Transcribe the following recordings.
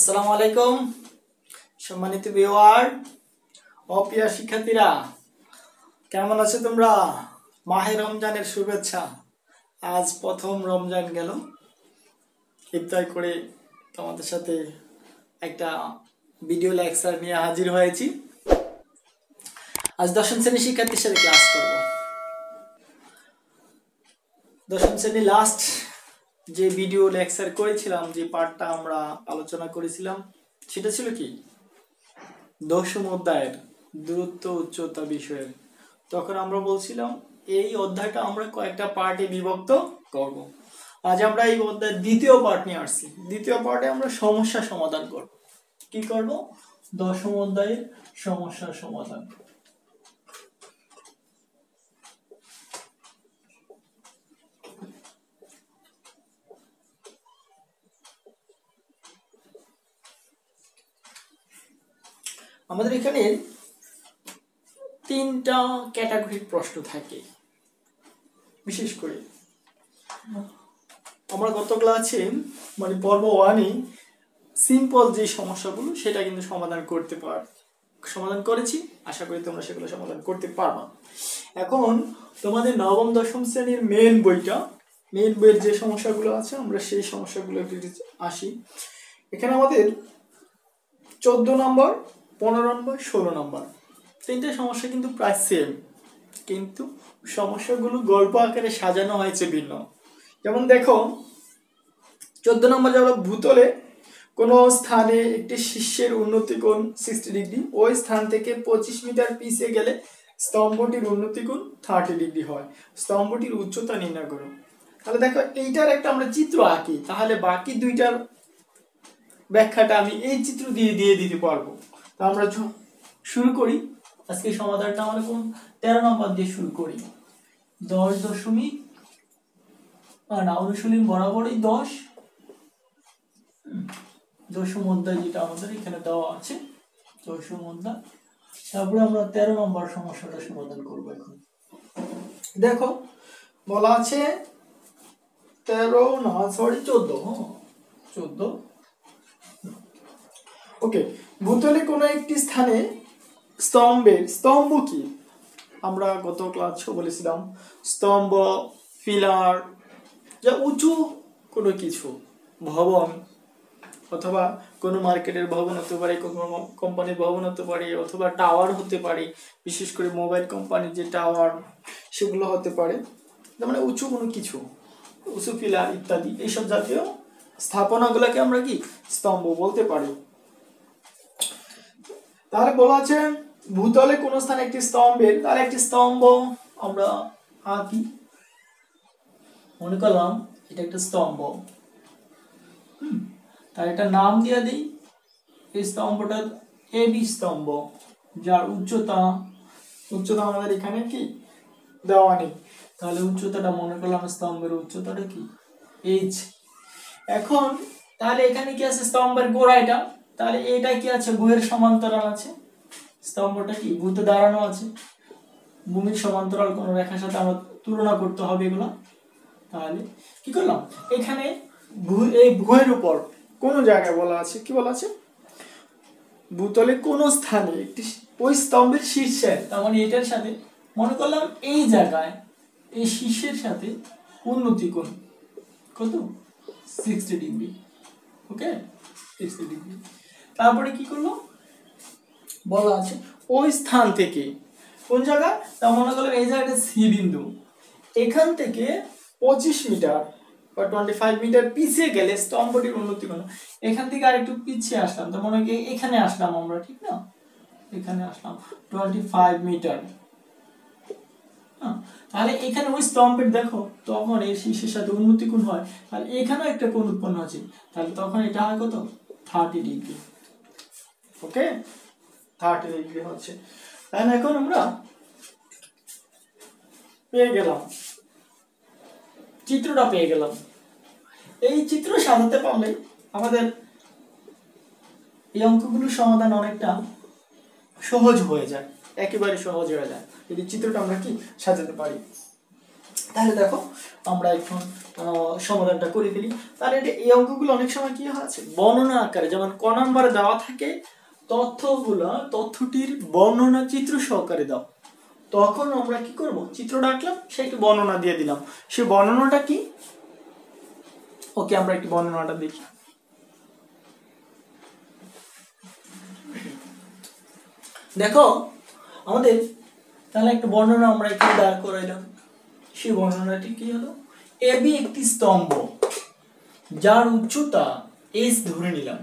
আসসালামু আলাইকুম সম্মানিত ভিউয়ার ও প্রিয় শিক্ষার্থীরা, কেমন আছো তোমরা? মাহে রমজানের শুভেচ্ছা। আজ প্রথম রমজান গেল, ইফতার করে তোমাদের সাথে একটা ভিডিও লেকচার নিয়ে হাজির হয়েছি। আজ দশম শ্রেণীর শিক্ষার্থীর সাথে ক্লাস করব। দশম শ্রেণী লাস্ট যে ভিডিও লেকচার করেছিলাম, যে পার্টটা আমরা আলোচনা করেছিলাম, সেটা ছিল কি দশম অধ্যায়ের দূরত্ব উচ্চতা বিষয়ের। তখন আমরা বলছিলাম এই অধ্যায়টা আমরা কয়েকটা পার্টে বিভক্ত করব। আজ আমরা এই অধ্যায়ের দ্বিতীয় পার্ট নিয়ে আসছি। দ্বিতীয় পার্টে আমরা সমস্যা সমাধান করব। কি করব? দশম অধ্যায়ের সমস্যার সমাধান। আমাদের এখানে তিনটা ক্যাটাগরির প্রশ্ন থাকে। বিশেষ করে আমরা গত ক্লাসে মানে পর্ব 1-এ সিম্পল যে সমস্যাগুলো সেটা কিন্তু সমাধান করেছি। আশা করি তোমরা সেগুলো সমাধান করতে পারবা। এখন তোমাদের নবম দশম শ্রেণীর মেন বইয়ের যে সমস্যাগুলো আছে, আমরা সেই সমস্যাগুলো আসি। এখানে আমাদের 14 নম্বর, 15 নম্বর, 16 নম্বর তিনটে সমস্যা কিন্তু প্রায় সেম, কিন্তু সমস্যাগুলো গল্প আকারে সাজানো হয়েছে ভিন্ন। যেমন দেখো 14 নম্বর, যেমন ভূতলে কোনো স্থানে একটি শীর্ষের উন্নতি কোণ 60 ডিগ্রি, ওই স্থান থেকে 25 মিটার পিছিয়ে গেলে স্তম্ভটির উন্নতি কোণ 30 ডিগ্রি হয়। স্তম্ভটির উচ্চতা নির্ণয় করো। তাহলে দেখো এইটার একটা আমরা চিত্র আঁকি, তাহলে বাকি দুইটার ব্যাখ্যাটা আমি এই চিত্র দিয়ে দিতে পারবো। তা আমরা শুরু করি। আজকে সমাধানটা আমরা কোন 13 নম্বর দিয়ে শুরু করি। 10 দশমিক অনুশীলন বরাবরই 10 দশম অধ্যায় যেটা আমাদের এখানে দেওয়া আছে, দশম অধ্যায়। তারপরে আমরা 13 নম্বর সমস্যাটা সমাধান করব। এখন দেখো বলা আছে 14 ওকে। ভূতলে কোনো একটি স্থানে স্তম্ভ কি? আমরা গত ক্লাসে বলেছিলাম স্তম্ভ, পিলার, যা উঁচু কোনো কিছু, ভবন অথবা কোনো মার্কেটের ভবন হতে পারে, কোনো কোম্পানির ভবন হতে পারে, অথবা টাওয়ার হতে পারে। বিশেষ করে মোবাইল কোম্পানির যে টাওয়ার সেগুলো হতে পারে। মানে উঁচু কোনো কিছু, উঁচু পিলার ইত্যাদি, এইসব জাতীয় স্থাপনাগুলোকে আমরা কি স্তম্ভ বলতে পারি। তাহলে বলা আছে ভূতলে কোন স্থানে একটি তাহলে একটি স্তম্ভ আমরা আঁকি। মনে করলাম এটা একটা স্তম্ভ, তার একটা নাম দিয়ে দিই। এই স্তম্ভটা এবি স্তম্ভ, যার উচ্চতা আমাদের এখানে কি দেওয়া নেই। তাহলে উচ্চতাটা মনে করলাম স্তম্ভের উচ্চতাটা কি এইচ। এখন তাহলে এখানে কি আছে স্তম্ভের গোড়াটা, তাহলে এটা কি আছে ভূমির সমান্তরাল আছে। স্তম্ভটা কি ভূতে দাঁড়ানো আছে, ভূমির সমান্তরাল কোন রেখার সাথে আমরা তুলনা করতে হবে এগুলো। তাহলে কি করলাম, এখানে এই ভূয়ের উপর কোন জায়গায় বলা আছে, কি বলা আছে ভূতলে কোন স্থানে একটি ওই স্তম্ভের শীর্ষে, তার মানে এটার সাথে মনে করলাম এই জায়গায় এই শীর্ষের সাথে উন্নতি কোণ কত 60 ডিগ্রি। ওকে 60 ডিগ্রি। তারপরে কি করলো বলা আছে ওই স্থান থেকে কোন জায়গা, তা মনে করলাম এই জায়গাটা সি বিন্দু, এখান থেকে 25 মিটার বা 25 মিটার পিছিয়ে গেলে স্তম্ভটির উন্নতি কোণ। এখান থেকে আরেকটু পিছিয়ে আসলাম, তো মনে করি এখানে আসলাম আমরা, ঠিক না, এখানে আসলাম 25 মিটার। তাহলে এখানে ওই স্তম্ভের দেখো তখন এই শীর্ষের সাথে উন্নতি কোণ হয়, তাহলে এখানেও একটা কোণ উৎপন্ন হচ্ছে, তাহলে তখন এটা হয় কত 30 ডিগ্রি। ওকে 30 ডিগ্রি হচ্ছে। তাহলে এখন আমরা চিত্রটা পেয়ে গেলাম। এই চিত্র সাজাতে পারলে আমাদের এই অঙ্কগুলোর সমাধান অনেকটা সহজ হয়ে যায়, একেবারে সহজ হয়ে যায় যদি চিত্রটা আমরা কি সাজাতে পারি। তাহলে দেখো আমরা এখন সমাধানটা করে ফেলি। তাহলে এটা এই অঙ্কগুলো অনেক সময় কি আছে বর্ণনা আকারে, যেমন ক নম্বরে দেওয়া থাকে তথ্যটির বর্ণনা চিত্র সহকারে দাও, তখন আমরা কি করব, চিত্রটা আঁকলাম, সে একটু বর্ণনা দিয়ে দিলাম, সে বর্ণনাটা কি। ওকে, আমরা একটু বর্ণনাটা দেখি। দেখো আমাদের তাহলে একটা বর্ণনা আমরা একটু দাঁড় করাইলাম। সেই বর্ণনাটি কি হলো, এবি একটি স্তম্ভ যার উচ্চতা এস ধরে নিলাম,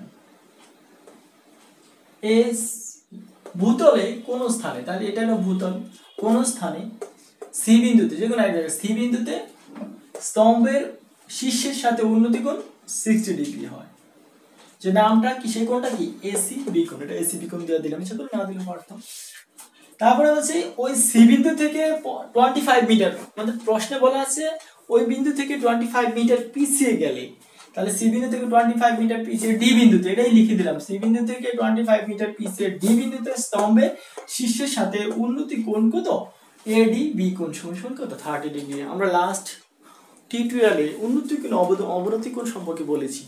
এস ভূতলে কোন স্থানে, তাহলে এটা হলো ভূতল, কোন স্থানে সি বিন্দুতে, যে কোনো এক জায়গায় সি বিন্দুতে স্তম্ভের শীর্ষের সাথে উন্নতি কোণ 60 ডিগ্রি হয়, যে নামটা কি, সেই কোণটা কি এসি বি কোণ, এটা এসি বি কোণ দিয়ে দিলাম, ইচ্ছা করে না দিলে পারতাম। তারপরে হচ্ছে ওই সি বিন্দু থেকে 25 মিটার, আমাদের প্রশ্নে বলা আছে ওই বিন্দু থেকে 25 মিটার পিছিয়ে গেলে, তাহলে সি বিন্দু থেকে 25 মিটার পিছিয়ে ডি বিন্দুতে, এটাই লিখে দিলাম, সি বিন্দু থেকে 25 মিটার পিছিয়ে ডি বিন্দুতে স্তম্ভের শীর্ষের সাথে উন্নতি কোণ কত, এডি বি কোণ সমান কত 30 ডিগ্রি। আমরা লাস্ট টিউটোরিয়ালে উন্নতি কোণ অবনতি কোণ সম্পর্কে বলেছি,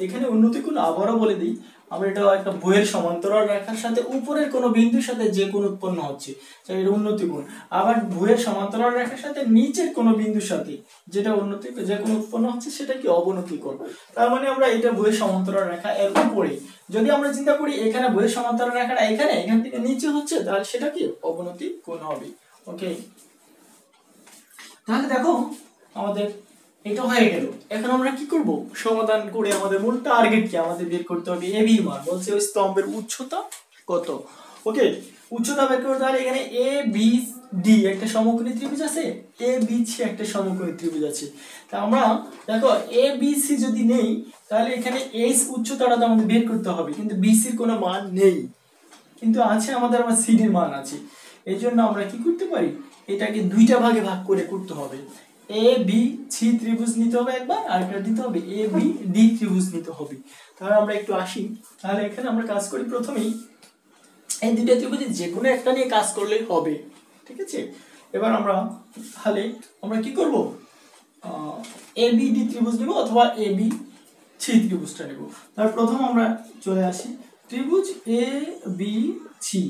এখানে উন্নতি কোণ আবারও বলে দিই, আমরা এটা একটা বইয়ের সমান্তরাল রেখার সাথে উপরের কোনো বিন্দুর সাথে যে কোণ উৎপন্ন হচ্ছে সেটা উন্নতি কোণ, আবার বইয়ের সমান্তরাল রেখার সাথে নিচের কোনো বিন্দুর সাথে যেটা উন্নতি যে কোণ উৎপন্ন হচ্ছে সেটা কি অবনতি কোণ। তার মানে আমরা এটা বইয়ের সমান্তরাল রেখা এর উপরে, যদি আমরা চিন্তা করি এখানে বইয়ের সমান্তরাল রেখাটা এখান থেকে নিচে হচ্ছে, তাহলে সেটা কি অবনতি কোণ হবে। ওকে, তাহলে দেখো আমাদের এটা হয়ে গেল। এখন আমরা কি করব, সমাধান করে আমাদের মূল টার্গেট কি, আমাদের বের করতে হবে এবি মান, বলছে ওই স্তম্ভের উচ্চতা কত। ওকে, উচ্চতা বের করতে হলে এখানে এ বি ডি একটা সমকোণী ত্রিভুজ আছে, এ বি সি একটা সমকোণী ত্রিভুজ আছে। তা আমরা দেখো এ বি সি যদি নেই, তাহলে এখানে এইচ উচ্চতাটা তো আমাদের বের করতে হবে, কিন্তু বি সির কোনো মান নেই, কিন্তু আছে আমাদের আমার সি এর মান আছে। এই জন্য আমরা কি করতে পারি, এটাকে দুইটা ভাগে ভাগ করে করতে হবে, এ বি সি ত্রিভুজ নিতে হবে একবার, আর একটা দিতে হবে এ বি ডি ত্রিভুজ নিতে হবে। তাহলে আমরা একটু আসি, তাহলে এখানে আমরা কাজ করি প্রথমেই এই দুইটা ত্রিভুজের যে কোনো একটা নিয়ে কাজ করলেই হবে, ঠিক আছে। এবার আমরা তাহলে আমরা কি করব, এ বি ডি ত্রিভুজ নিব অথবা এ বি সি ত্রিভুজটা নেব। তাহলে প্রথম আমরা চলে আসি ত্রিভুজ এ বি সি।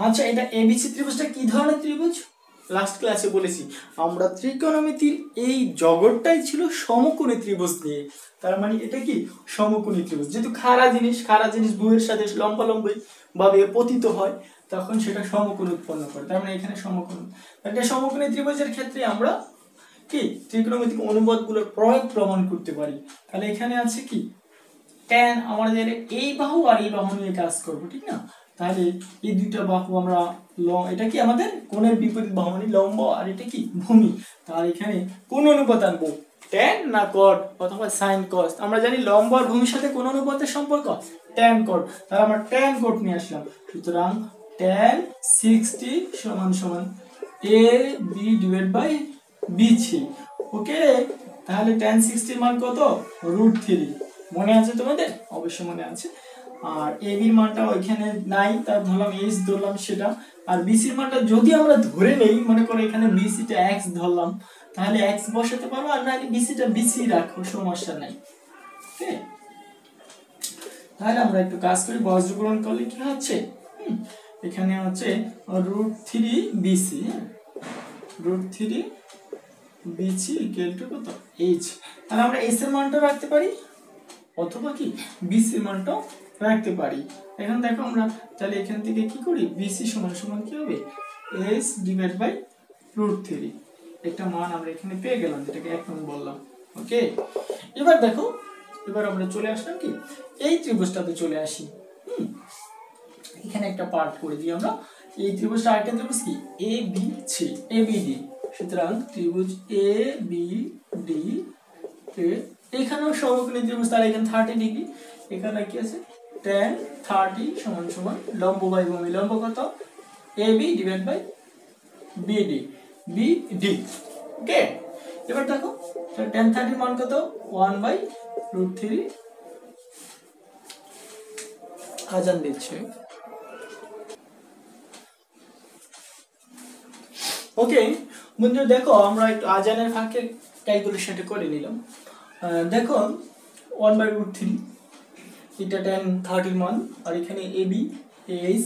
আচ্ছা, এটা এ বি সি ত্রিভুজটা কি ধরনের ত্রিভুজ, লাস্ট ক্লাসে বলেছি আমরা ত্রিকোণমিতির এই জগৎটাই ছিল সমকোণী ত্রিভুজ নিয়ে। তার মানে এটা কি সমকোণী ত্রিভুজ, যেহেতু খাড়া জিনিস বইয়ের সাথে লম্বালম্বি ভাবে পতিত হয়, তখন সেটা সমকোণ উৎপন্ন করে, তার মানে এখানে সমকোণ। একটা সমকোণী ত্রিভুজের ক্ষেত্রে আমরা কি ত্রিকোণমিতিক অনুপাতগুলোর প্রয়োগ প্রমাণ করতে পারি। তাহলে এখানে আছে কি tan, আমাদের এই বাহু আর এই বাহু নিয়ে কাজ করব, ঠিক না। তাহলে এই দুইটা বাহু আমরা এটা কি আমাদের কোণের বিপরীত বাহু মানে লম্ব, আর এটা কি ভূমি। তাহলে এখানে কোন অনুপাত আনবো, tan না cot অথবা sin cos। আমরা জানি লম্ব আর ভূমির সাথে কোন অনুপাতের সম্পর্ক, tan cot। তাহলে আমরা tan cot নিয়ে আসলাম, সুতরাং tan 60 সমান সমান a b divide by b3। Okay, তাহলে tan 60 এর মান কত, √3। মনে আছে তোমাদের, অবশ্যই মনে আছে। আর এ বির মানটা ওইখানে নাই, তার ধরলাম এইচ ধরলাম সেটা, আর বিসির মানটা যদি আমরা ধরে নেই, মনে করো এখানে বিসিটা এক্স ধরলাম, তাহলে এক্স বসাতে পারবো, আর নাহলে বিসিটা বিসি রাখো, সমস্যা নাই। ওকে, তাহলে আমরা একটু কাজ করি, বজ্রগ্রহণ করলে কি হচ্ছে, এখানে হচ্ছে √3 বিসি, √3 বিসি ইকুয়াল টু কত এইচ। তাহলে আমরা এস এর মানটা রাখতে পারি অথবা কি বিসি মানটাও রাখতে পারি। এখন দেখো আমরা তাহলে এখান থেকে কি করি, বিসি সমান সমান কি হবে এস ডিভাইড বাই √3, একটা মান আমরা এখানে পেয়ে গেলাম, যেটাকে 1 নং বললাম। ওকে, এবার দেখো, এবার আমরা চলে আসলাম কি এই ত্রিভুজটাতে চলে আসি। এখানে একটা পার্ট করে দিই আমরা, এই ত্রিভুজটা আরেকটা ত্রিভুজ কি A B C, A B D. সুতরাং ত্রিভুজ এ বি ডি এখানেও সমকোণী ত্রিভুজ, তাহলে এখানে 30 ডিগ্রি, এখানে কি আছে tan 30 সমান সমান লম্ব বাই ভূমি, লম্ব কত AB divide by BD, BD। Okay, এবার দেখো tan 30 মান কত 1/√3। আজান দিচ্ছে। ওকে বন্ধুরা, দেখো আমরা একটু আজানের ফাঁকে ক্যালকুলেশনটা করে নিলাম। দেখো 1/√3 এটা 10-30 মান, আর এখানে এবি এইচ,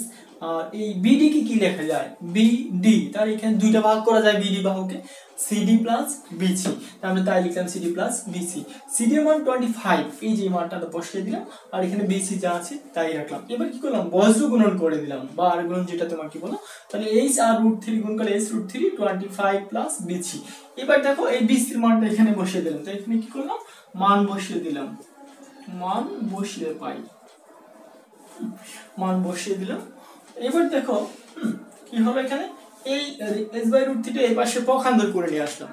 আর এই বিডি কি লেখা যায়, বিডি, তার এখানে দুইটা ভাগ করা যায় বিডি বাহুকে, সিডি প্লাস বিসি, আমরা তাই লিখলাম সিডি প্লাস বিসি। সিডি এর মান 25, এই যে মানটা বসিয়ে দিলাম, আর এখানে বিসি যা আছে তাই রাখলাম। এবার কি করলাম, বজ্র গুণন করে দিলাম, বা আর গুণন যেটা তোমার কি বলো, তাহলে এইচ আর √3 গুণ করলে এইচ √3 25 প্লাস বিসি। এবার দেখো এই বিসির মানটা এখানে বসিয়ে দিলাম, তো এখানে কি করলাম, মান বসিয়ে দিলাম, মান বসিয়ে পাই, মান বসিয়ে দিলাম। এবার দেখো কি হলো, এখানে এই h/√3 এই পাশে পক্ষান্তর করে নিয়ে আসলাম,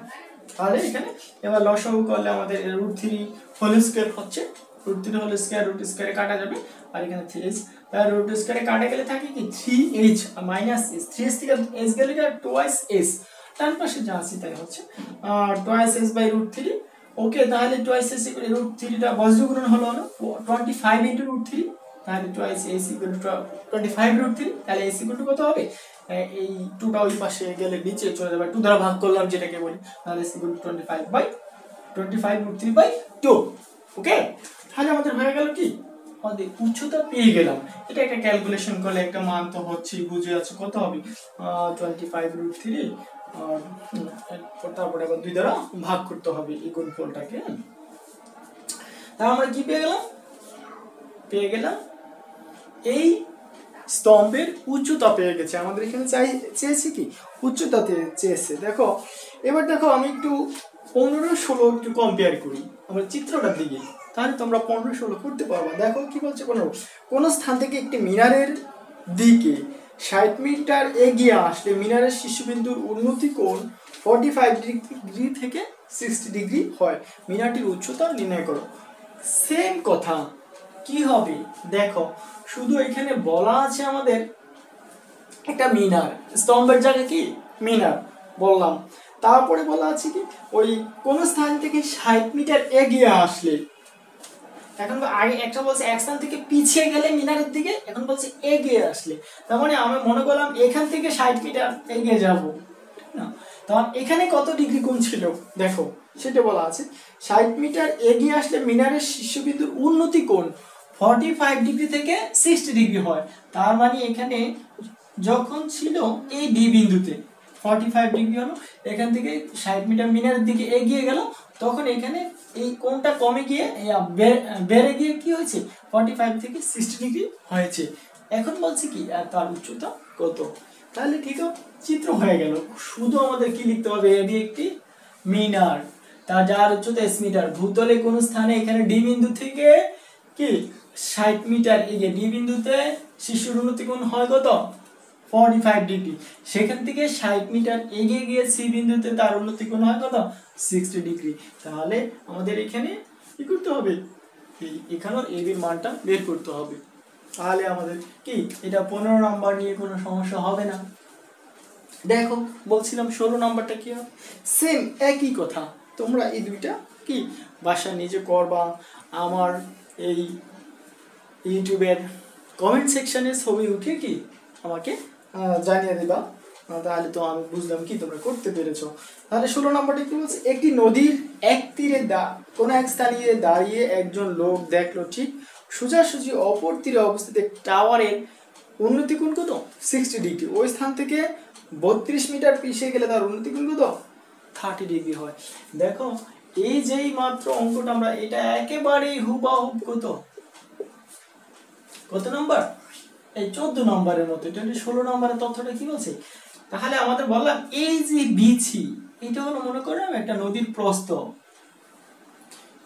তাহলে এখানে এবার লসাগু করলে আমাদের √3 হোল স্কয়ার হচ্ছে, √3 হোল স্কয়ার √, স্কয়ারে কাটা যাবে, আর এখানে 3h, তাহলে √, স্কয়ারে কাটা গেলে থাকে কি 3h মাইনাস h, 3h থেকে h গেলে twice h, ডান পাশে যা আছে তাই হচ্ছে twice h/√3। ওকে, তাহলে twice h √3 টা বজ্র গুণন হলো 25 × √3, তাহলে twice h = 25 √3, তাহলে h = কত হবে, এই 2টা ওই পাশে গেলে নিচে চলে যাবে, 2 দ্বারা ভাগ করলাম যেটাকে বলি, তাহলে h = 25/2। ওকে, তাহলে আমাদের হয়ে গেল কি, আমাদের উচ্চতা পেয়ে গেলাম। এটা একটা ক্যালকুলেশন করলে একটা মান তো হচ্ছেই, বুঝে আছে কত হবে 25 √3, আর তারপরে আবার 2 দ্বারা ভাগ করতে হবে এই গুণফলটাকে। তাহলে আমরা কি পেয়ে গেলাম এই স্তম্ভের উচ্চতা পেয়ে গেছে। আমাদের এখানে চেয়েছি কি, উচ্চতা চেয়েছে। দেখো এবার দেখো আমি একটু 15-16 একটু কম্পেয়ার করি আমরা চিত্রটার দিকে, তাহলে তোমরা 15-16 করতে পারবা। দেখো কি বলছে, কোন স্থান থেকে একটি মিনারের দিকে 60 মিটার এগিয়ে আসলে মিনারের শীর্ষবিন্দুর উন্নতি কোণ 45 ডিগ্রি থেকে 60 ডিগ্রি হয়, মিনারটির উচ্চতা নির্ণয় করো। সেম কথা কি হবে, দেখো শুধু এখানে বলা আছে আমাদের একটা মিনার, স্তম্ভের জায়গায় কি মিনার বললাম, তারপরে বলা আছে কি ওই কোন স্থান থেকে 60 মিটার এগিয়ে আসলে, এখন আগে একটা বলছে এক স্থান থেকে পিছিয়ে গেলে মিনারের দিকে, এখন বলছে এগিয়ে আসলে, তার মানে আমি মনে করলাম এখান থেকে 60 মিটার এগিয়ে যাব, ঠিক না, তখন এখানে কত ডিগ্রি কোণ ছিল দেখো সেটা বলা আছে, 60 মিটার এগিয়ে আসলে মিনারের শীর্ষবিন্দুর উন্নতি কোণ 45 ডিগ্রি থেকে 60 ডিগ্রি হয়, তার মানে এখানে যখন ছিল এই ডি বিন্দুতে 45 ডিগ্রি হলো, এখান থেকে 60 মিটার মিনারের দিকে এগিয়ে গেল, তখন এখানে এই কোণটা কমে গিয়ে বেড়ে গিয়ে কি হয়েছে 45 থেকে 60 ডিগ্রি হয়েছে। এখন বলছি কি তার উচ্চতা কত, তাহলে ঠিক চিত্র হয়ে গেল। শুধু আমাদের কি লিখতে হবে, এটি একটি মিনার, তার যার উচ্চতা s মিটার, ভূতলে কোন স্থানে এখানে ডি বিন্দু থেকে কি 60 মিটার এগিয়ে ডি বিন্দুতে শিশুর উন্নতি কোণ হয় কত 45 ডিগ্রি, সেখান থেকে 60 মিটার এগিয়ে গিয়ে সি বিন্দুতে তার উন্নতি কোণ হয় কত 60 ডিগ্রি। তাহলে আমাদের এখানে কি করতে হবে, এখানে এবি এর মানটা বের করতে হবে, তাহলে আমাদের কি এটা 15 নাম্বার নিয়ে কোনো সমস্যা হবে না। দেখো বলছিলাম 16 নাম্বারটা কি হবে, সেম একই কথা, তোমরা এই দুইটা কি বাসায় নিজে করবা, আমার এই ইউটিউবের কমেন্ট সেকশনে ছবি উঠে কি আমাকে জানিয়ে দিবা, তাহলে তো আমি বুঝলাম কি তোমরা করতে পেরেছো। তাহলে 16 নম্বরটা কি বলছে, একটি নদীর এক তীরে কোন এক স্থানে দাঁড়িয়ে একজন লোক দেখলো ঠিক সোজাসুজি অপর তীরে অবস্থিত টাওয়ারের উন্নতি কোণ কত 60 ডিগ্রি, ওই স্থান থেকে 32 মিটার পিছিয়ে গেলে তার উন্নতি কোণ কত 30 ডিগ্রি হয়। দেখো এই যেই মাত্র অঙ্কটা আমরা এটা একেবারেই হুবহু কত নম্বর, এই 14 নম্বরের মতো, এটা 16 নম্বরের তথ্যটা কি বলছে, তাহলে আমাদের বললাম এই যে বিছি এটা হলো মনে করলাম একটা নদীর প্রস্থ,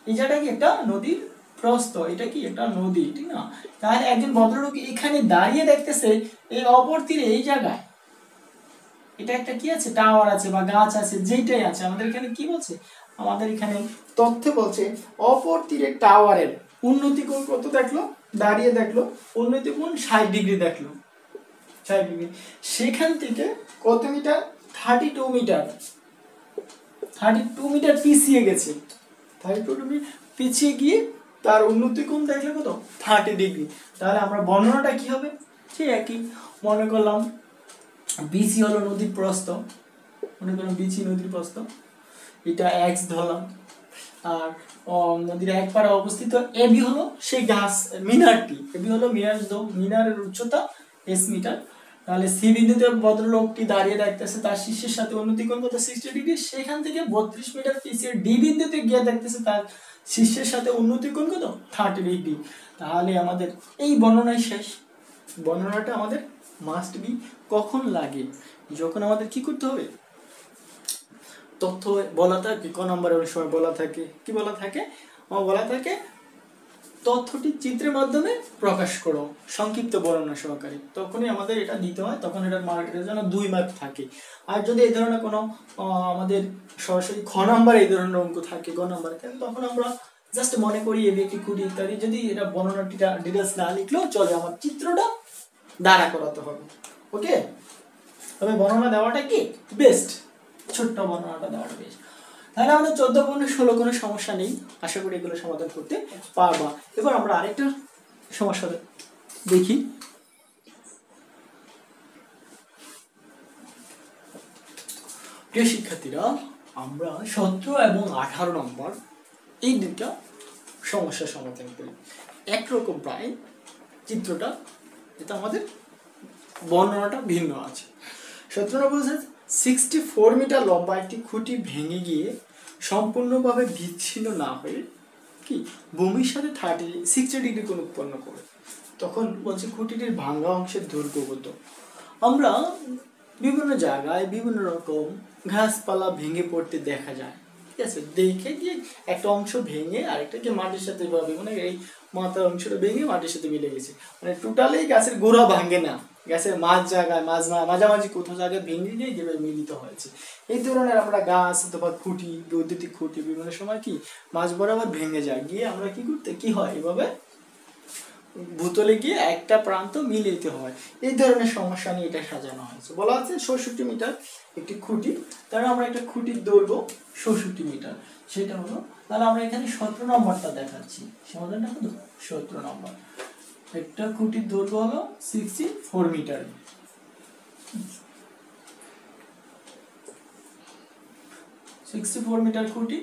এই জায়গাটা কি একটা নদীর প্রস্থ, এটা কি একটা নদী, ঠিক না, তাহলে একজন ভদ্রলোক এখানে দাঁড়িয়ে দেখতেছে এই অপর তীরে এই জায়গায় এটা একটা কি আছে টাওয়ার আছে বা গাছ আছে, যেটাই আছে আমাদের এখানে কি বলছে, আমাদের এখানে তথ্যে বলছে অপর তীরে টাওয়ারের উন্নতি কোণ কত দেখলো, দাঁড়িয়ে দেখলো উন্নতি কোণ 60 ডিগ্রি দেখলো, 60 ডিগ্রি, সেখান থেকে কত মিটার 32 মিটার, 32 মিটার পিছিয়ে গেছে, 32 মিটার পিছিয়ে গিয়ে তার উন্নতি কোণ দেখলে কত 30 ডিগ্রি। তাহলে আমরা বর্ণনাটা কি হবে, ঠিক একই, মনে করলাম বিসি হলো নদীর প্রস্থ, মনে করেন বিচি নদীর প্রস্থ, এটা এক্স ধরলাম। আর নদীর এক পাড়ে অবস্থিত এবি হলো সেই গাছ মিনারটি, এবি হলো মিনারের উচ্চতা এস মিটার। তাহলে সি বিন্দুতে ভদ্রলোকটি দাঁড়িয়ে দেখতেছে তার শীর্ষের সাথে উন্নতি কোণ কত 60 ডিগ্রি, সেখান থেকে 32 মিটার পিছিয়ে ডি বিন্দুতে গিয়ে দেখতেছে তার শীর্ষের সাথে উন্নতি কোণ কত 30 ডিগ্রি। তাহলে আমাদের এই বর্ণনায় শেষ। বর্ণনাটা আমাদের মাস্ট বি কখন লাগে, যখন আমাদের কি করতে হবে, তথ্য বলা থাকে ক নম্বরে অনেক সময় বলা থাকে, কি বলা থাকে, বলা থাকে তথ্যটি চিত্রের মাধ্যমে প্রকাশ করো সংক্ষিপ্ত বর্ণনা সহকারে, তখনই আমাদের এটা দিতে হয়, তখন এটার মার্কের জন্য 2 মার্ক থাকে। আর যদি এই ধরনের কোনো আমাদের সরাসরি খ নাম্বার এই ধরনের অঙ্ক থাকে গ নাম্বার, তখন আমরা জাস্ট মনে করি এবি একটি খুঁটি ইত্যাদি, যদি এটা বর্ণনাটিটা ডিটেলস না লিখলেও চলে, আমার চিত্রটা দ্বারা করাতে হবে। ওকে, তবে বর্ণনা দেওয়াটা কি বেস্ট, ছোট্ট বর্ণনাটা দেওয়াটা বেস্ট। তাহলে আমাদের 14, 15, 16 কোনো সমস্যা নেই, আশা করি এগুলো সমাধান করতে পারবা। এবার আমরা আরেকটা সমস্যা দেখি। প্রিয় শিক্ষার্থীরা, আমরা 17 এবং 18 নম্বর এই দুটা সমস্যার সমাধান করি একরকম প্রায় চিত্রটা, এটা আমাদের বর্ণনাটা ভিন্ন আছে। 17 নম্বর 64 মিটার লম্বা একটি খুঁটি ভেঙে গিয়ে সম্পূর্ণভাবে বিচ্ছিন্ন না হয়ে কি ভূমির সাথে 60 ডিগ্রি কোণ উৎপন্ন করে। তখন বলছে খুঁটিটির ভাঙ্গা অংশের দৈর্ঘ্য কত। আমরা বিভিন্ন জায়গায় বিভিন্ন রকম ঘাসপালা ভেঙে পড়তে দেখা যায়, ঠিক আছে, দেখে গিয়ে একটা অংশ ভেঙে আরেকটাকে মাটির সাথে ভাবে, মানে এই মাথার অংশটা ভেঙে মাটির সাথে মিলে গেছে, মানে টোটালি গাছের গোড়া ভাঙে না, গাছের মাঝামাঝি কোথাও জায়গায় ভেঙে গিয়ে যেভাবে মিলিত হয়েছে। এই ধরনের আমরা গাছ অথবা খুঁটি, বৈদ্যুতিক খুঁটি বিভিন্ন সময় কি মাঝ বরাবর ভেঙে যায়, গিয়ে আমরা কি করতে কি হয় এভাবে ভূতলে গিয়ে একটা প্রান্ত মিলিত হয়। এই ধরনের সমস্যা নিয়ে এটা সাজানো হয়েছে। বলা আছে 66 মিটার একটি খুঁটি, তাহলে আমরা একটা খুঁটির দৈর্ঘ্য 66 মিটার, সেটা হলো, তাহলে আমরা এখানে 17 নম্বরটা দেখাচ্ছি, সমাধানটা কত 17 নম্বর। একটা খুঁটির দৈর্ঘ্য হলো 64 মিটার, 64 মিটার খুঁটি।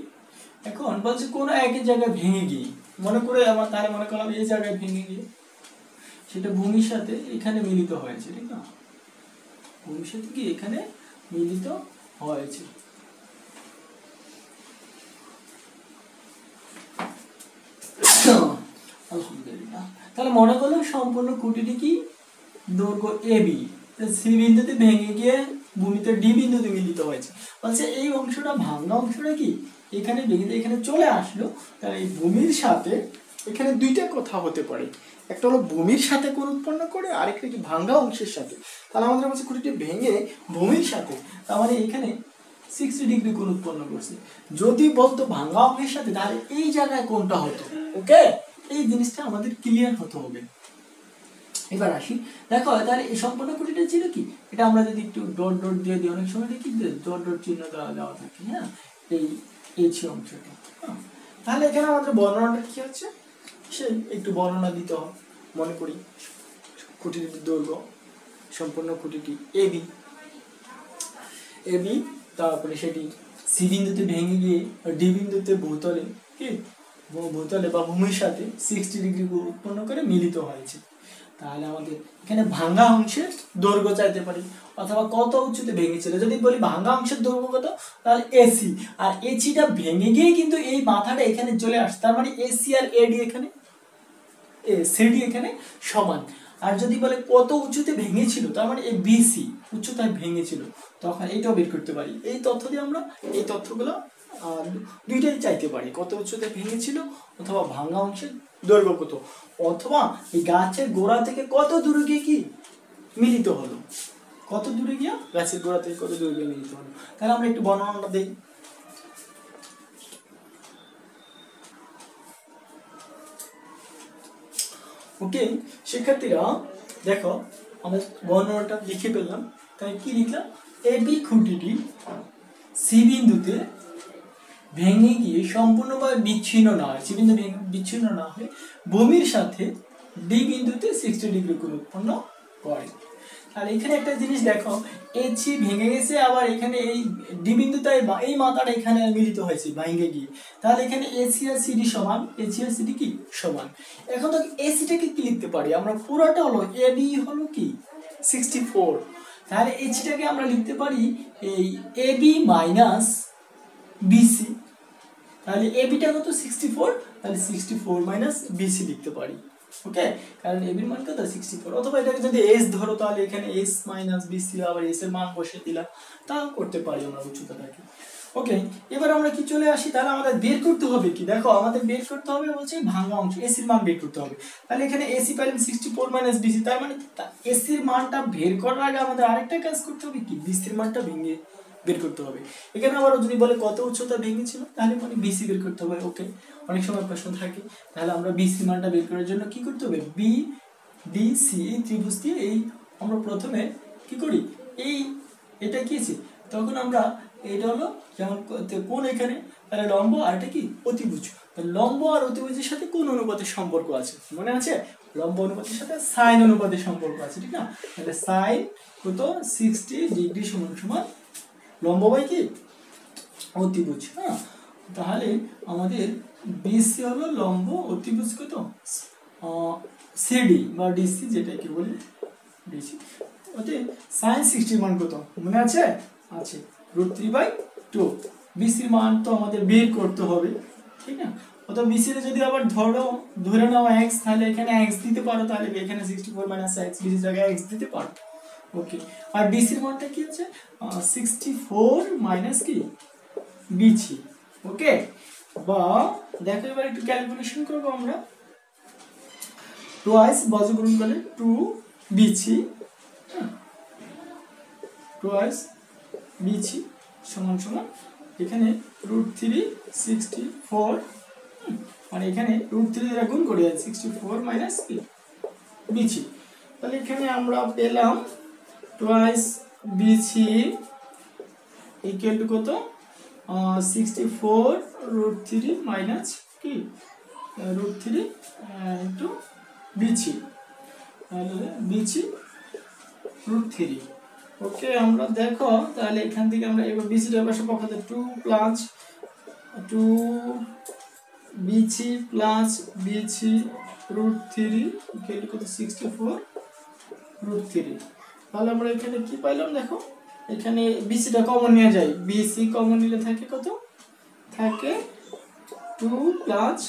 এখন বলছে কোনো একই জায়গায় ভেঙে গিয়ে, মনে করে আমার তাহলে মনে করলাম এই জায়গায় ভেঙে গিয়ে সেটা ভূমির সাথে এখানে মিলিত হয়েছে, ঠিক না, ভূমির সাথে কি এখানে মিলিত হয়েছে। আলহামদুলিল্লাহ, তাহলে মনে করলাম সম্পূর্ণ খুঁটিটি কি দৈর্ঘ্য এবি, সি বিন্দুতে ভেঙে গিয়ে ভূমিতে ডি বিন্দুতে মিলিত হয়েছে। বলছে এই অংশটা ভাঙা অংশটা কি এখানে ভেঙে এখানে চলে আসলো, তাহলে এই ভূমির সাথে এখানে দুইটা কথা হতে পারে, একটা হলো ভূমির সাথে কোণ উৎপন্ন করে, আরেকটা কি ভাঙা অংশের সাথে। তাহলে আমাদের বলছে খুঁটিটি ভেঙে ভূমির সাথে, তার মানে এখানে 60 ডিগ্রি কোণ উৎপন্ন করছে। যদি বলতো ভাঙা অংশের সাথে, তাহলে এই জায়গায় কোণটা হতো। ওকে, এই জিনিসটা আমাদের ক্লিয়ার হতে হবে। এবার আসি, দেখো তাহলে এই সম্পূর্ণ খুঁটিটা ছিল কি, এটা আমরা যদি একটু ডট ডট দিয়ে দিই, অনেক সময় দেখি ডট ডট চিহ্ন দেওয়া থাকে, হ্যাঁ, এই ছিল অংশটা। তাহলে এখানে আমাদের বর্ণনাটা কি হচ্ছে, সে একটু বর্ণনা দিতে হবে। মনে করি খুঁটির দৈর্ঘ্য সম্পূর্ণ খুঁটিটি এবি, তারপরে সেটি সি বিন্দুতে ভেঙে গিয়ে ডি বিন্দুতে ভূতলে কি ভূতলে বা ভূমির সাথে 60 ডিগ্রি উৎপন্ন করে মিলিত হয়েছে। তাহলে আমাদের এখানে ভাঙা অংশের দৈর্ঘ্য চাইতে পারি, অথবা কত উচ্চতে ভেঙেছিল। যদি বলি ভাঙা অংশের দৈর্ঘ্য কত, তাহলে এসি, আর এসিটা ভেঙে গিয়ে কিন্তু এই মাথাটা এখানে চলে আসছে, তার মানে এসি আর এডি এখানে সিডি এখানে সমান। আর যদি বলে কত উঁচুতে ভেঙেছিল, তার মানে এই বিসি উচ্চতায় ভেঙেছিল, তখন এইটাও বের করতে পারি। এই তথ্য দিয়ে আমরা এই তথ্যগুলো দুইটাই চাইতে পারি, কত উচ্চতায় ভেঙেছিল অথবা ভাঙা অংশের দৈর্ঘ্য কত, অথবা এই গাছের গোড়া থেকে কত দূরে গিয়ে কি মিলিত হলো, কত দূরে গিয়ে গাছের গোড়া থেকে কত দূরে গিয়ে মিলিত হলো। তাহলে আমরা একটু বর্ণনাটা দিই। ওকে শিক্ষার্থীরা, দেখো আমরা বর্ণনাটা লিখে ফেললাম। তাই কি লিখলাম, এবি খুঁটিটি সি বিন্দুতে ভেঙে গিয়ে সম্পূর্ণভাবে বিচ্ছিন্ন না হয়, সি বিন্দু বিচ্ছিন্ন না হয়ে ভূমির সাথে ডি বিন্দুতে 60 ডিগ্রি কোণ উৎপন্ন করে। তাহলে এখানে একটা জিনিস দেখো, এসি ভেঙে গেছে, আবার এখানে এই ডি বিন্দুটাই বা এই মাথাটা এখানে মিলিত হয়েছে ভেঙে গিয়ে। তাহলে এখানে এসি আর সিডি সমান, এসি আর সিডি কি সমান। এখন তো এসিটাকে কি লিখতে পারি আমরা, পুরোটা হলো এবি হলো কি 64, তাহলে এসিটাকে আমরা লিখতে পারি এই এবি মাইনাস বিসি। তাহলে এবিটা কত 64, তাহলে 64 মাইনাস বিসি লিখতে পারি। ওকে, কারণ এবির মান কত 64, অথবা এটাকে যদি এস ধরো তাহলে এখানে এস মাইনাস বিসি আবার এস এর মান বসিয়ে দিলাম, তাও করতে পারি আমরা উচ্চতাটাকে। ওকে, এবার আমরা কি চলে আসি, তাহলে আমাদের বের করতে হবে কি, দেখো আমাদের বের করতে হবে বলছে ভাঙা অংশ, এসির মান বের করতে হবে। তাহলে এখানে এসি পাইলাম 64 মাইনাস বিসি, তার মানে এসির মানটা বের করার আগে আমাদের আরেকটা কাজ করতে হবে কি, বিসির মানটা ভেঙে বের করতে হবে। এখানে আবার যদি বলে কত উচ্চতা ভেঙেছিল, তাহলে মানে বিসি বের করতে হবে। ওকে, অনেক সময় প্রশ্ন থাকে, তাহলে আমরা বিসি মানটা বের করার জন্য কি করতে হবে, বি ডি সি এই ত্রিভুজ দিয়ে এই আমরা প্রথমে কি করি, এই এটা কি আছে, তখন আমরা এটা হলো যেমন কোন এখানে, তাহলে লম্ব আর এটা কি অতিভুজ, লম্ব আর অতিভুজের সাথে কোন অনুপাতের সম্পর্ক আছে মনে আছে, লম্ব অনুপাতের সাথে সাইন অনুপাতের সম্পর্ক আছে, ঠিক না। তাহলে সাইন কত 60 ডিগ্রি সমান সমান লম্ব বাই কি অতিভুজ। হ্যাঁ, তাহলে আমাদের বিসি হলো লম্ব, অতিভুজ কত সিডি বা ডিসি যেটাকে বলি ডিসি। ওতে sin 60 মান কত মনে আছে, আছে √3/2। বিসির মান তো আমাদের বের করতে হবে, ঠিক না। অত বিসির যদি আবার ধরে নাও x, তাহলে এখানে x দিতে পারো, তাহলে এখানে 64 - x বিসির জায়গায় x দিতে পারো। ওকে, আর ডিসির মানটা কি আছে 64 মাইনাস কি বিসি। ওকে, বা দেখো এবার একটু ক্যালকুলেশন করব আমরা, টুয়াইস বজ্র গুণ করলে 2 বিসি, টুয়াইস বিসি সমান সমান এখানে √3 64, মানে এখানে √3 দ্বারা গুণ করে 64 মাইনাস বিসি। তাহলে এখানে আমরা পেলাম টুয়াইস বিসি ইকুয়াল টু কত 64 √3 মাইনাস কি √3 ইনটু বিসি, তাহলে বিসি √3। ওকে, আমরা দেখো তাহলে এখান থেকে আমরা এবার বিসিটা পাশে পক্ষে 2 plus 2 BC plus BC √3 equal to কত 64 √3। তাহলে আমরা এখানে কি পাইলাম, দেখো এখানে বিসিটা কমন নিয়ে যায়, বিসি কমন নিলে থাকে কত, থাকে 2 প্লাস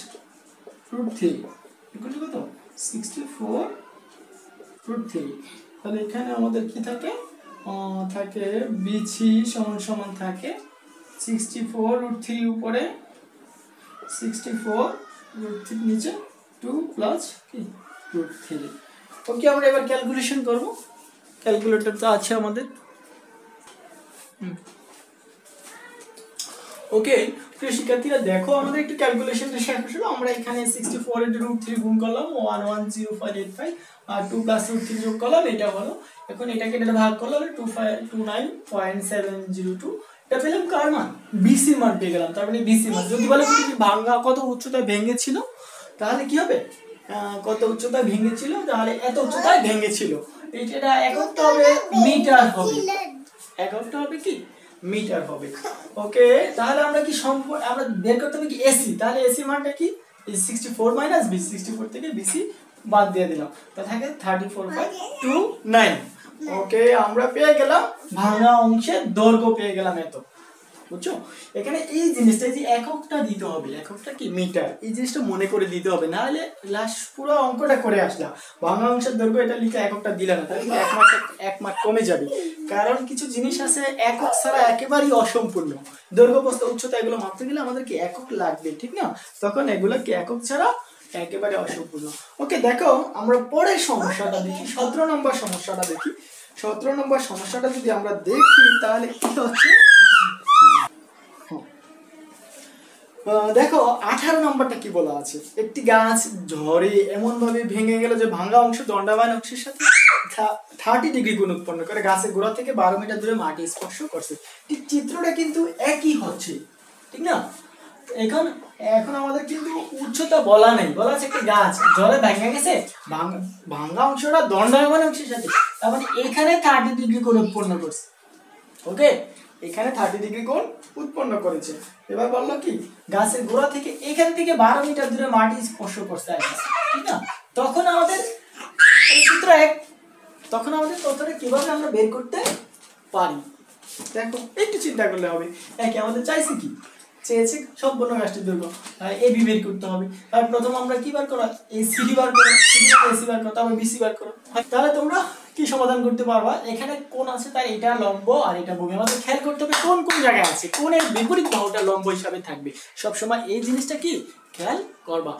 √3 ইকুয়াল টু কত 64 √3। তাহলে এখানে আমাদের কি থাকে, থাকে বিসি সমান সমান থাকে 64 √3 উপরে 64 √3 নিচে 2 প্লাস কি √3। ওকে, আমরা এবার ক্যালকুলেশন করব, ক্যালকুলেটর তো আছে আমাদের। ওকে প্রিয় শিক্ষার্থীরা, দেখো আমাদের একটু ক্যালকুলেশনটা শেষ হলো। আমরা এখানে 64 × √3 গুণ করলাম 110585, আর 2 প্লাস √3 যোগ করলাম, এটা হলো। এখন এটাকে এটা ভাগ করলাম 29.702, এটা পেলাম কার মান, বিসি মান পেয়ে গেলাম। তার মানে বিসি মান যদি বলে ভাঙা কত উচ্চতায় ভেঙেছিল, তাহলে কি হবে, কত উচ্চতায় ভেঙেছিল, তাহলে এত উচ্চতায় ভেঙেছিল, এটা এককটা হবে মিটার হবে, এককটা হবে কি মিটার হবে। ওকে, তাহলে আমরা কি আমরা বের করতে হবে কি এসি, তাহলে এসি মানটা কি 64 মাইনাস বিসি, 64 থেকে বিসি বাদ দিয়ে দিলাম, তা থাকে 34/29। ওকে, আমরা পেয়ে গেলাম ভাঙা অংশের দৈর্ঘ্য পেয়ে গেলাম এত, বুঝছো। এখানে এই জিনিসটা যে এককটা দিতে হবে, এককটা কি মিটার, এই জিনিসটা মনে করে দিতে হবে, না হলে লাস্ট পুরো অঙ্কটা করে আসলাম ভাঙা অংশের দৈর্ঘ্য এটা লিখে এককটা দিলে না, তাহলে এক মার্ক কমে যাবে। কারণ কিছু জিনিস আছে একক ছাড়া একেবারেই অসম্পূর্ণ, দৈর্ঘ্য প্রস্থ উচ্চতা এগুলো মাপতে গেলে আমাদের কি একক লাগবে, ঠিক না, তখন এগুলো কি একক ছাড়া একেবারে অসম্পূর্ণ। ওকে, দেখো আমরা পরের সমস্যাটা দেখি, 17 নম্বর সমস্যাটা দেখি। 17 নম্বর সমস্যাটা যদি আমরা দেখি তাহলে কি হচ্ছে, দেখো 18 নম্বরটা কি বলা আছে, একটি গাছ ঝড়ে এমন ভাবে ভেঙে গেল যে ভাঙা অংশ দণ্ডায়মান অংশের সাথে 30 ডিগ্রি কোণ উৎপন্ন করে গাছের গোড়া থেকে 12 মিটার দূরে মাটি স্পর্শ করছে। ঠিক চিত্রটা কিন্তু একই হচ্ছে, ঠিক না। এখন এখন আমাদের কিন্তু উচ্চতা বলা নেই, বলা আছে একটা গাছ জলে ভেঙে গেছে, ভাঙা অংশটা দণ্ডায়মান অংশের সাথে, তার মানে এখানে 30 ডিগ্রি কোণ উৎপন্ন করছে। ওকে, এখানে 30 ডিগ্রি কোণ উৎপন্ন করেছে। এবার বললো কি গাছের গোড়া থেকে এখান থেকে 12 মিটার দূরে মাটি স্পর্শ করছে, ঠিক না? তখন আমাদের সূত্র 1, তখন আমাদের তথ্যটা কিভাবে আমরা বের করতে পারি? দেখো একটু চিন্তা করলে হবে। একে আমাদের চাইছে কি, চেয়েছে সম্পূর্ণ গাছটির দৈর্ঘ্য, এবি বের করতে হবে। আর প্রথম আমরা কি বার করা, এই সিডি বার করো, সিডি এসি বার করো, তারপর বিসি বার করো। তাহলে তোমরা কি সমাধান করতে পারবা? এখানে কোণ আছে, তার এটা লম্ব আর এটা ভূমি। আমাদের খেয়াল করতে হবে কোন কোন জায়গায় আছে, কোণের বিপরীত বাহুটা লম্ব হিসাবে থাকবে। সবসময় এই জিনিসটা কি খেয়াল করবা।